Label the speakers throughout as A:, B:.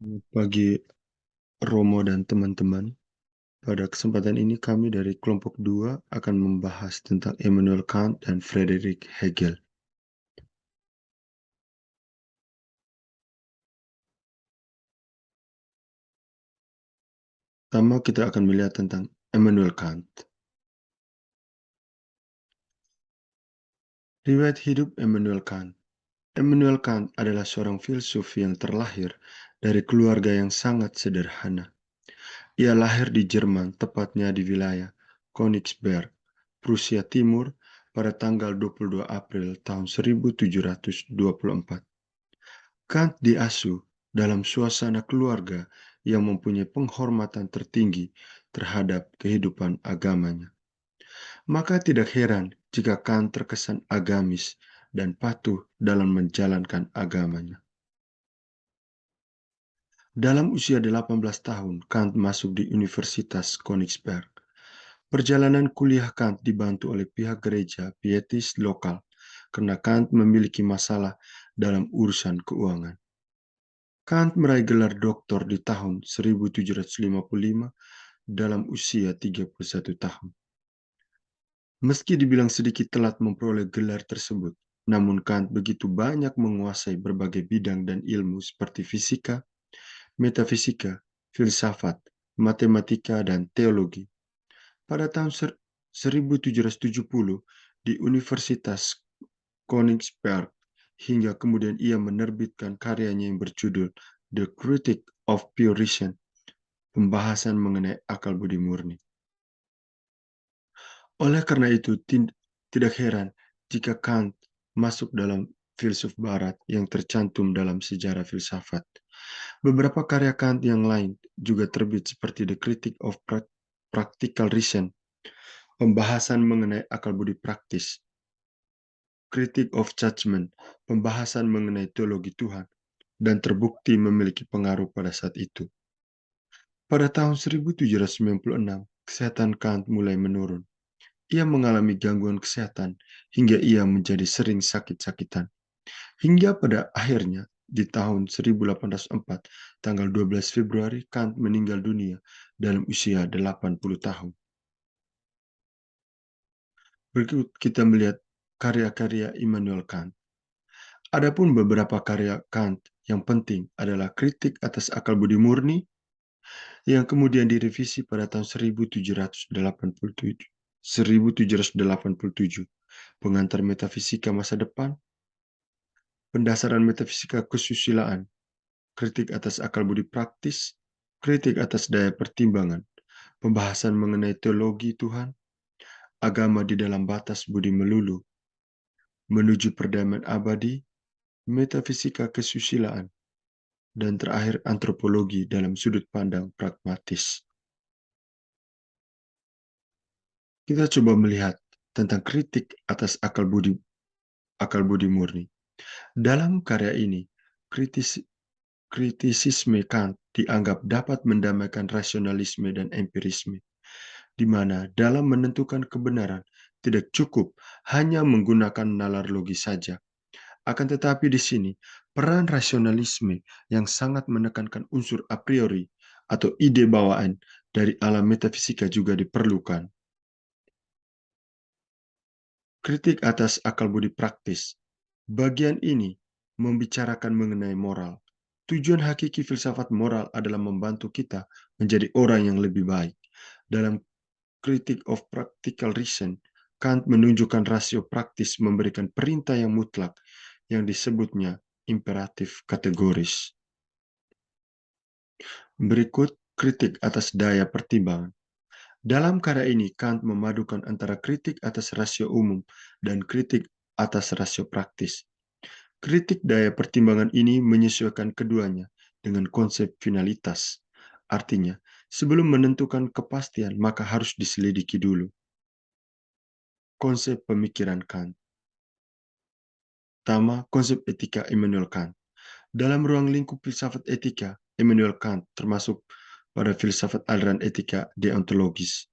A: Selamat pagi Romo dan teman-teman. Pada kesempatan ini kami dari kelompok 2 akan membahas tentang Immanuel Kant dan Friedrich Hegel. Pertama kita akan melihat tentang Immanuel Kant. Riwayat hidup Immanuel Kant. Immanuel Kant adalah seorang filsuf yang terlahir dari keluarga yang sangat sederhana. Ia lahir di Jerman, tepatnya di wilayah Königsberg, Prusia Timur, pada tanggal 22 April tahun 1724. Kant diasuh dalam suasana keluarga yang mempunyai penghormatan tertinggi terhadap kehidupan agamanya. Maka tidak heran jika Kant terkesan agamis dan patuh dalam menjalankan agamanya. Dalam usia 18 tahun, Kant masuk di Universitas Königsberg. Perjalanan kuliah Kant dibantu oleh pihak gereja pietis lokal karena Kant memiliki masalah dalam urusan keuangan. Kant meraih gelar doktor di tahun 1755 dalam usia 31 tahun. Meski dibilang sedikit telat memperoleh gelar tersebut, namun Kant begitu banyak menguasai berbagai bidang dan ilmu seperti fisika, metafisika, filsafat, matematika, dan teologi. Pada tahun 1770 di Universitas Königsberg hingga kemudian ia menerbitkan karyanya yang berjudul The Critique of Pure Reason, pembahasan mengenai akal budi murni. Oleh karena itu, tidak heran jika Kant masuk dalam filsuf barat yang tercantum dalam sejarah filsafat. Beberapa karya Kant yang lain juga terbit seperti The Critique of Practical Reason, pembahasan mengenai akal budi praktis, Critique of Judgment, pembahasan mengenai teologi Tuhan, dan terbukti memiliki pengaruh pada saat itu. Pada tahun 1796, kesehatan Kant mulai menurun. Ia mengalami gangguan kesehatan hingga ia menjadi sering sakit-sakitan. Hingga pada akhirnya, di tahun 1804, tanggal 12 Februari, Kant meninggal dunia dalam usia 80 tahun. Berikut kita melihat karya-karya Immanuel Kant. Adapun beberapa karya Kant yang penting adalah Kritik atas Akal Budi Murni, yang kemudian direvisi pada tahun 1787, Pengantar Metafisika Masa Depan, Pendasaran Metafisika Kesusilaan, Kritik atas Akal Budi Praktis, Kritik atas Daya Pertimbangan, Pembahasan mengenai Teologi Tuhan, Agama di dalam Batas Budi Melulu, Menuju Perdamaian Abadi, Metafisika Kesusilaan, dan terakhir Antropologi dalam Sudut Pandang Pragmatis. Kita coba melihat tentang kritik atas akal budi murni. Dalam karya ini, kritisisme Kant dianggap dapat mendamaikan rasionalisme dan empirisme, di mana dalam menentukan kebenaran tidak cukup hanya menggunakan nalar logis saja. Akan tetapi di sini, peran rasionalisme yang sangat menekankan unsur a priori atau ide bawaan dari alam metafisika juga diperlukan. Kritik atas akal budi praktis. Bagian ini membicarakan mengenai moral. Tujuan hakiki filsafat moral adalah membantu kita menjadi orang yang lebih baik. Dalam Critique of Practical Reason, Kant menunjukkan rasio praktis memberikan perintah yang mutlak yang disebutnya imperatif kategoris. Berikut kritik atas daya pertimbangan. Dalam karya ini, Kant memadukan antara kritik atas rasio umum dan kritik atas rasio praktis. Kritik daya pertimbangan ini menyesuaikan keduanya dengan konsep finalitas. Artinya, sebelum menentukan kepastian, maka harus diselidiki dulu. Konsep pemikiran Kant. Pertama, konsep etika Immanuel Kant. Dalam ruang lingkup filsafat etika, Immanuel Kant termasuk pada filsafat aliran etika deontologis.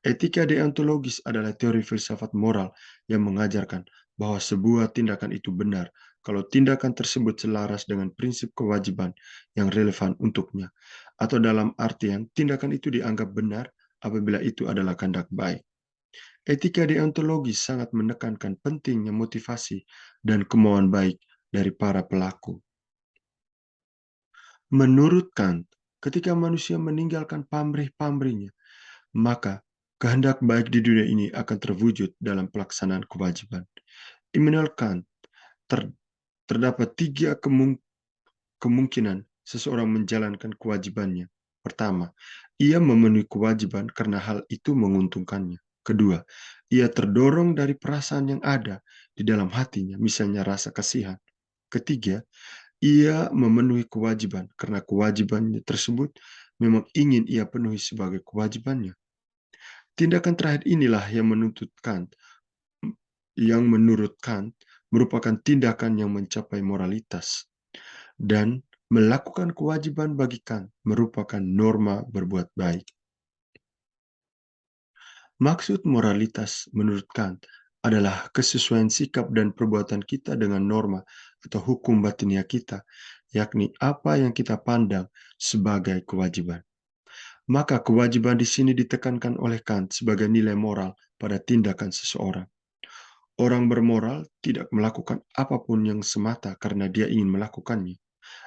A: Etika deontologis adalah teori filsafat moral yang mengajarkan bahwa sebuah tindakan itu benar kalau tindakan tersebut selaras dengan prinsip kewajiban yang relevan untuknya, atau dalam artian tindakan itu dianggap benar apabila itu adalah kehendak baik. Etika deontologis sangat menekankan pentingnya motivasi dan kemauan baik dari para pelaku. Menurut Kant, ketika manusia meninggalkan pamrih-pamrihnya, maka kehendak baik di dunia ini akan terwujud dalam pelaksanaan kewajiban. Immanuel Kant, ter- terdapat tiga kemungkinan seseorang menjalankan kewajibannya. Pertama, ia memenuhi kewajiban karena hal itu menguntungkannya. Kedua, ia terdorong dari perasaan yang ada di dalam hatinya, misalnya rasa kasihan. Ketiga, ia memenuhi kewajiban karena kewajibannya tersebut memang ingin ia penuhi sebagai kewajibannya. Tindakan terakhir inilah yang menurut Kant merupakan tindakan yang mencapai moralitas, dan melakukan kewajiban bagi Kant merupakan norma berbuat baik. Maksud moralitas menurut Kant adalah kesesuaian sikap dan perbuatan kita dengan norma atau hukum batinia kita, yakni apa yang kita pandang sebagai kewajiban. Maka kewajiban di sini ditekankan oleh Kant sebagai nilai moral pada tindakan seseorang. Orang bermoral tidak melakukan apapun yang semata karena dia ingin melakukannya.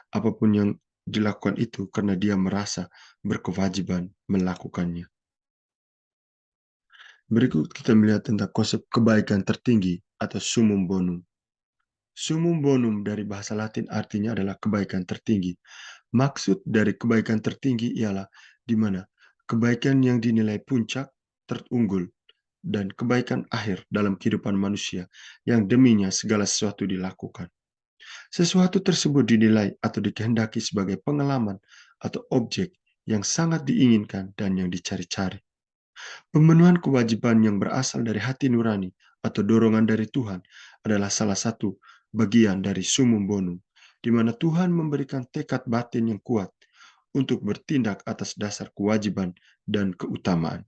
A: Apapun yang dilakukan itu karena dia merasa berkewajiban melakukannya. Berikut kita melihat tentang konsep kebaikan tertinggi atau summum bonum. Summum bonum dari bahasa Latin artinya adalah kebaikan tertinggi. Maksud dari kebaikan tertinggi ialah di mana kebaikan yang dinilai puncak, terunggul, dan kebaikan akhir dalam kehidupan manusia yang deminya segala sesuatu dilakukan. Sesuatu tersebut dinilai atau dikehendaki sebagai pengalaman atau objek yang sangat diinginkan dan yang dicari-cari. Pemenuhan kewajiban yang berasal dari hati nurani atau dorongan dari Tuhan adalah salah satu bagian dari summum bonum, di mana Tuhan memberikan tekad batin yang kuat untuk bertindak atas dasar kewajiban dan keutamaan.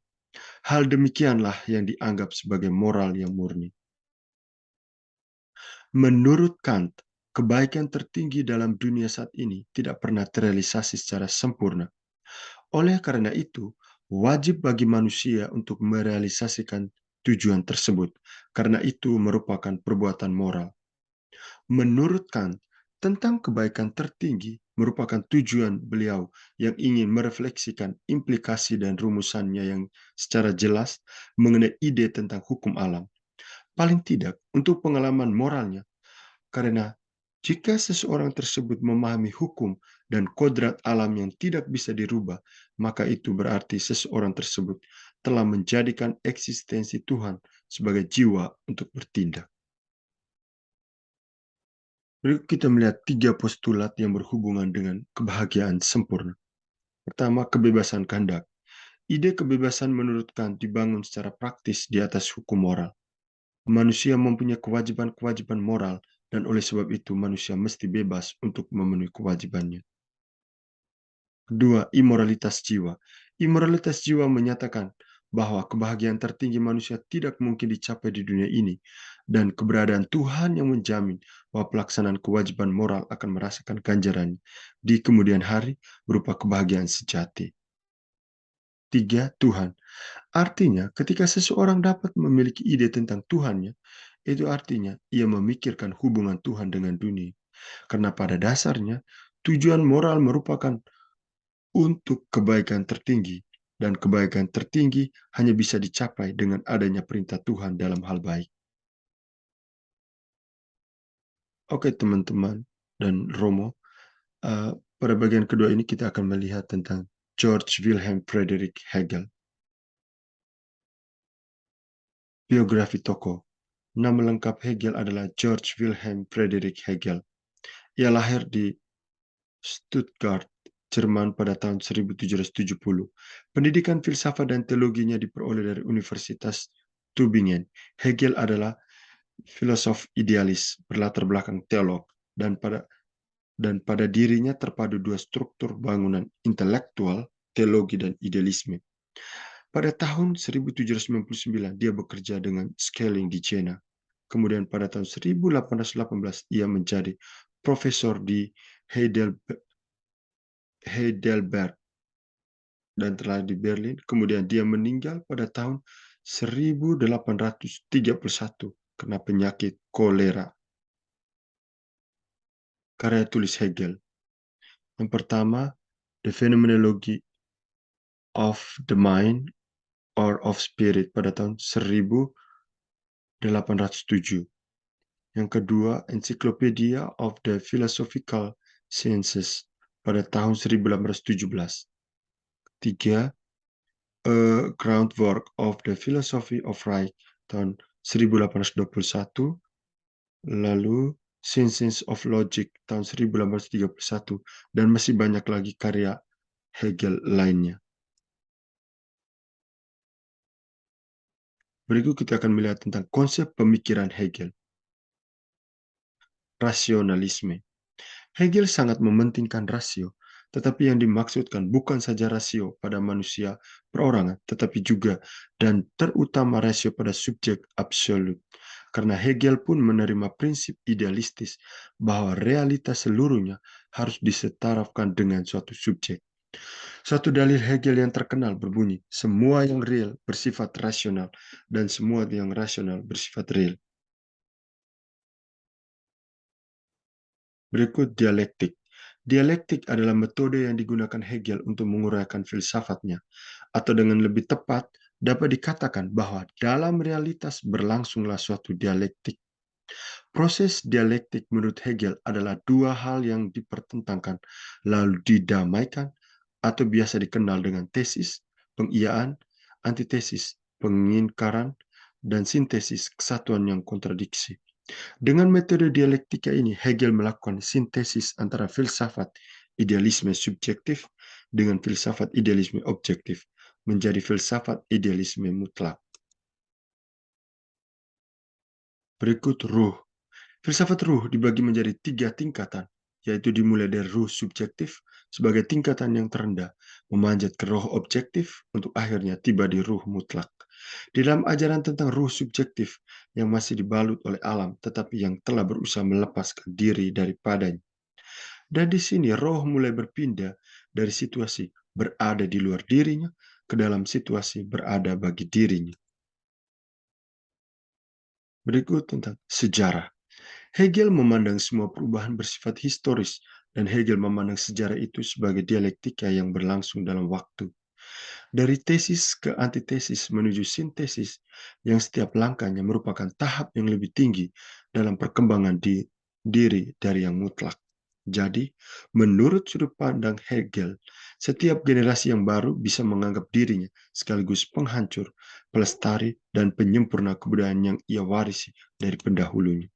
A: Hal demikianlah yang dianggap sebagai moral yang murni. Menurut Kant, kebaikan tertinggi dalam dunia saat ini tidak pernah terrealisasi secara sempurna. Oleh karena itu, wajib bagi manusia untuk merealisasikan tujuan tersebut, karena itu merupakan perbuatan moral. Menurut Kant, tentang kebaikan tertinggi merupakan tujuan beliau yang ingin merefleksikan implikasi dan rumusannya yang secara jelas mengenai ide tentang hukum alam. Paling tidak untuk pengalaman moralnya, karena jika seseorang tersebut memahami hukum dan kodrat alam yang tidak bisa dirubah, maka itu berarti seseorang tersebut telah menjadikan eksistensi Tuhan sebagai jiwa untuk bertindak. Berikut kita melihat tiga postulat yang berhubungan dengan kebahagiaan sempurna. Pertama, kebebasan kehendak. Ide kebebasan menurut Kant dibangun secara praktis di atas hukum moral. Manusia mempunyai kewajiban-kewajiban moral, dan oleh sebab itu manusia mesti bebas untuk memenuhi kewajibannya. Kedua, imoralitas jiwa. Imoralitas jiwa menyatakan bahwa kebahagiaan tertinggi manusia tidak mungkin dicapai di dunia ini, dan keberadaan Tuhan yang menjamin bahwa pelaksanaan kewajiban moral akan merasakan ganjarannya di kemudian hari berupa kebahagiaan sejati. Tiga, Tuhan. Artinya, ketika seseorang dapat memiliki ide tentang Tuhannya, itu artinya ia memikirkan hubungan Tuhan dengan dunia. Karena pada dasarnya, tujuan moral merupakan untuk kebaikan tertinggi, dan kebaikan tertinggi hanya bisa dicapai dengan adanya perintah Tuhan dalam hal baik. Oke teman-teman dan Romo, pada bagian kedua ini kita akan melihat tentang George Wilhelm Friedrich Hegel. Biografi tokoh. Nama lengkap Hegel adalah George Wilhelm Friedrich Hegel. Ia lahir di Stuttgart, Jerman pada tahun 1770. Pendidikan filsafat dan teologinya diperoleh dari Universitas Tübingen. Hegel adalah filosof idealis berlatar belakang teolog, dan pada dirinya terpadu dua struktur bangunan intelektual, teologi, dan idealisme. Pada tahun 1799 dia bekerja dengan Schelling di Jena. Kemudian pada tahun 1818 ia menjadi profesor di Heidelberg dan terlahir di Berlin. Kemudian dia meninggal pada tahun 1831 kena penyakit kolera. Karya tulis Hegel. Yang pertama, The Phenomenology of the Mind or of Spirit pada tahun 1807. Yang kedua, Encyclopedia of the Philosophical Sciences pada tahun 1817. Tiga, A Groundwork of the Philosophy of Right tahun 1821. Lalu Science of Logic tahun 1831. Dan masih banyak lagi karya Hegel lainnya. Berikut kita akan melihat tentang konsep pemikiran Hegel. Rasionalisme. Hegel sangat mementingkan rasio, tetapi yang dimaksudkan bukan saja rasio pada manusia perorangan, tetapi juga dan terutama rasio pada subjek absolut. Karena Hegel pun menerima prinsip idealistis bahwa realitas seluruhnya harus disetarakan dengan suatu subjek. Suatu dalil Hegel yang terkenal berbunyi, semua yang real bersifat rasional dan semua yang rasional bersifat real. Berikut dialektik. Dialektik adalah metode yang digunakan Hegel untuk menguraikan filsafatnya, atau dengan lebih tepat, dapat dikatakan bahwa dalam realitas berlangsunglah suatu dialektik. Proses dialektik menurut Hegel adalah dua hal yang dipertentangkan, lalu didamaikan, atau biasa dikenal dengan tesis, pengiyaan, antitesis, pengingkaran, dan sintesis kesatuan yang kontradiksi. Dengan metode dialektika ini, Hegel melakukan sintesis antara filsafat idealisme subjektif dengan filsafat idealisme objektif, menjadi filsafat idealisme mutlak. Berikut ruh. Filsafat ruh dibagi menjadi 3 tingkatan, yaitu dimulai dari ruh subjektif sebagai tingkatan yang terendah, memanjat ke roh objektif untuk akhirnya tiba di ruh mutlak. Di dalam ajaran tentang ruh subjektif yang masih dibalut oleh alam, tetapi yang telah berusaha melepaskan diri daripadanya. Dan di sini roh mulai berpindah dari situasi berada di luar dirinya ke dalam situasi berada bagi dirinya. Berikut tentang sejarah. Hegel memandang semua perubahan bersifat historis, dan Hegel memandang sejarah itu sebagai dialektika yang berlangsung dalam waktu. Dari tesis ke antitesis menuju sintesis, yang setiap langkahnya merupakan tahap yang lebih tinggi dalam perkembangan diri dari yang mutlak. Jadi, menurut sudut pandang Hegel, setiap generasi yang baru bisa menganggap dirinya sekaligus penghancur, pelestari, dan penyempurna kebudayaan yang ia warisi dari pendahulunya.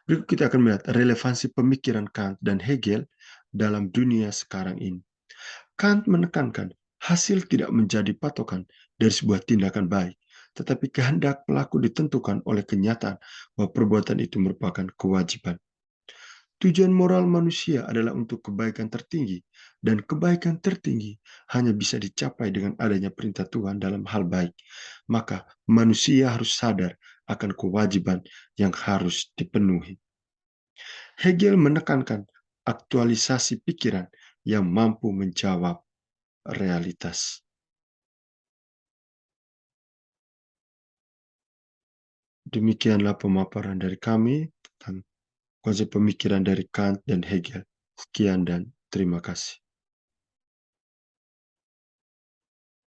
A: Berikut kita akan melihat relevansi pemikiran Kant dan Hegel dalam dunia sekarang ini. Kant menekankan hasil tidak menjadi patokan dari sebuah tindakan baik, tetapi kehendak pelaku ditentukan oleh kenyataan bahwa perbuatan itu merupakan kewajiban. Tujuan moral manusia adalah untuk kebaikan tertinggi, dan kebaikan tertinggi hanya bisa dicapai dengan adanya perintah Tuhan dalam hal baik. Maka manusia harus sadar akan kewajiban yang harus dipenuhi. Hegel menekankan aktualisasi pikiran yang mampu menjawab realitas. Demikianlah pemaparan dari kami tentang konsep pemikiran dari Kant dan Hegel. Sekian dan terima kasih.